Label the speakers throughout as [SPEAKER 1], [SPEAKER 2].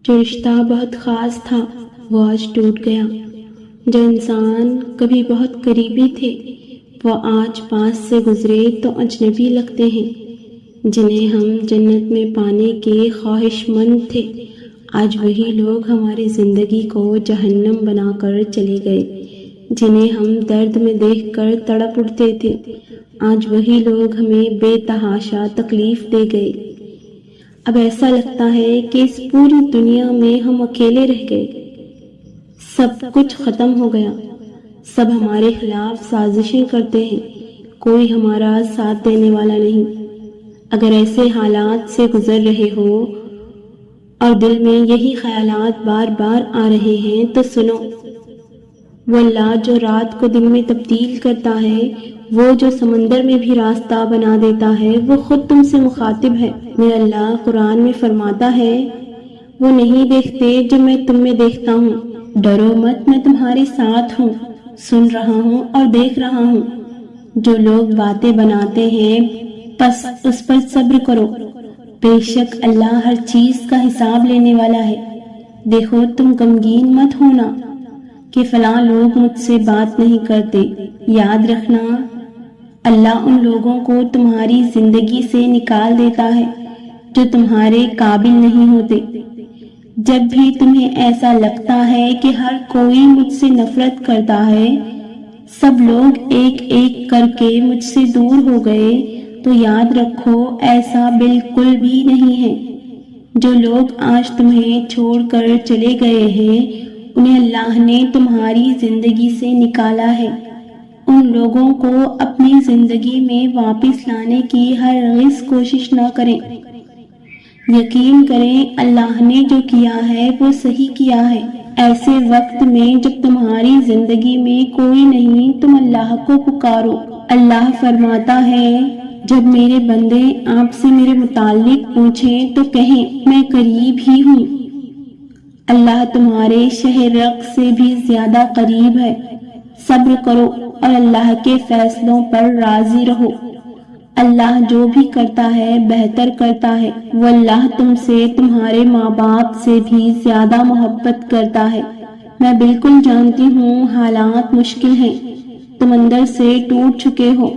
[SPEAKER 1] جو رشتہ بہت خاص تھا وہ آج ٹوٹ گیا۔ جو انسان کبھی بہت قریبی تھے وہ آج پاس سے گزرے تو اجنبی لگتے ہیں۔ جنہیں ہم جنت میں پانے کے خواہش مند تھے آج وہی لوگ ہماری زندگی کو جہنم بنا کر چلے گئے۔ جنہیں ہم درد میں دیکھ کر تڑپ اٹھتے تھے آج وہی لوگ ہمیں بے تحاشا تکلیف دے گئے۔ اب ایسا لگتا ہے کہ اس پوری دنیا میں ہم اکیلے رہ گئے۔ سب کچھ ختم ہو گیا، سب ہمارے خلاف سازشیں کرتے ہیں، کوئی ہمارا ساتھ دینے والا نہیں۔ اگر ایسے حالات سے گزر رہے ہو اور دل میں یہی خیالات بار بار آ رہے ہیں تو سنو، وہ اللہ جو رات کو دن میں تبدیل کرتا ہے، وہ جو سمندر میں بھی راستہ بنا دیتا ہے، وہ خود تم سے مخاطب ہے۔ میرا اللہ قرآن میں فرماتا ہے، وہ نہیں دیکھتے جو میں تم میں دیکھتا ہوں، ڈرو مت، میں تمہارے ساتھ ہوں، سن رہا ہوں اور دیکھ رہا ہوں۔ جو لوگ باتیں بناتے ہیں پس اس پر صبر کرو، بے شک اللہ ہر چیز کا حساب لینے والا ہے۔ دیکھو تم غمگین مت ہونا کہ فلاں لوگ مجھ سے بات نہیں کرتے، یاد رکھنا اللہ ان لوگوں کو تمہاری زندگی سے نکال دیتا ہے جو تمہارے قابل نہیں ہوتے۔ جب بھی تمہیں ایسا لگتا ہے کہ ہر کوئی مجھ سے نفرت کرتا ہے، سب لوگ ایک ایک کر کے مجھ سے دور ہو گئے، تو یاد رکھو ایسا بالکل بھی نہیں ہے۔ جو لوگ آج تمہیں چھوڑ کر چلے گئے ہیں انہیں اللہ نے تمہاری زندگی سے نکالا ہے۔ ان لوگوں کو اپنی زندگی میں واپس لانے کی ہرگز کوشش نہ کریں۔ یقین کریں اللہ نے جو کیا ہے وہ صحیح کیا ہے۔ ایسے وقت میں جب تمہاری زندگی میں کوئی نہیں، تم اللہ کو پکارو۔ اللہ فرماتا ہے، جب میرے بندے آپ سے میرے متعلق پوچھیں تو کہیں میں قریب ہی ہوں۔ اللہ تمہارے شہر رق سے بھی زیادہ قریب ہے۔ صبر کرو اور اللہ کے فیصلوں پر راضی رہو۔ اللہ جو بھی کرتا ہے بہتر کرتا ہے۔ وہ اللہ تم سے تمہارے ماں باپ سے بھی زیادہ محبت کرتا ہے۔ میں بالکل جانتی ہوں حالات مشکل ہیں، تم اندر سے ٹوٹ چکے ہو،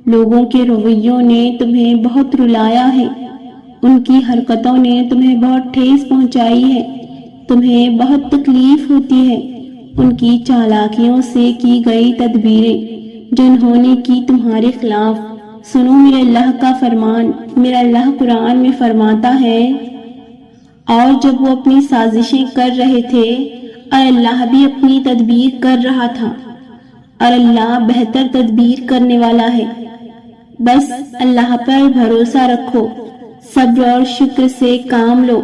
[SPEAKER 1] لوگوں کے رویوں نے تمہیں بہت رلایا ہے، ان کی حرکتوں نے تمہیں بہت ٹھیس پہنچائی ہے، تمہیں بہت تکلیف ہوتی ہے، ان کی چالاکیوں سے کی گئی تدبیریں جو انہوں نے کی تمہارے خلاف۔ سنو میرے اللہ کا فرمان، میرا اللہ قرآن میں فرماتا ہے، اور جب وہ اپنی سازشیں کر رہے تھے اور اللہ بھی اپنی تدبیر کر رہا تھا، اور اللہ بہتر تدبیر کرنے والا ہے۔ بس اللہ پر بھروسہ رکھو، صبر اور شکر سے کام لو۔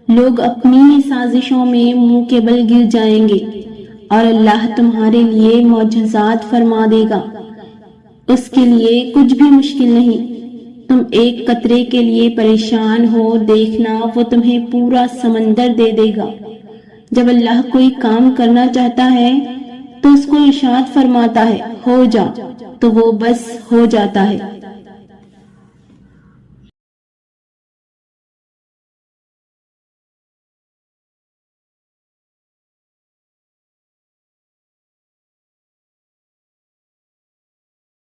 [SPEAKER 1] لوگ اپنی ہی سازشوں میں منہ کے بل گر جائیں گے اور اللہ تمہارے لیے معجزات فرما دے گا۔ اس کے لیے کچھ بھی مشکل نہیں۔ تم ایک قطرے کے لیے پریشان ہو، دیکھنا وہ تمہیں پورا سمندر دے دے گا۔ جب اللہ کوئی کام کرنا چاہتا ہے تو اس کو ارشاد فرماتا ہے، ہو جا، تو وہ بس ہو جاتا ہے۔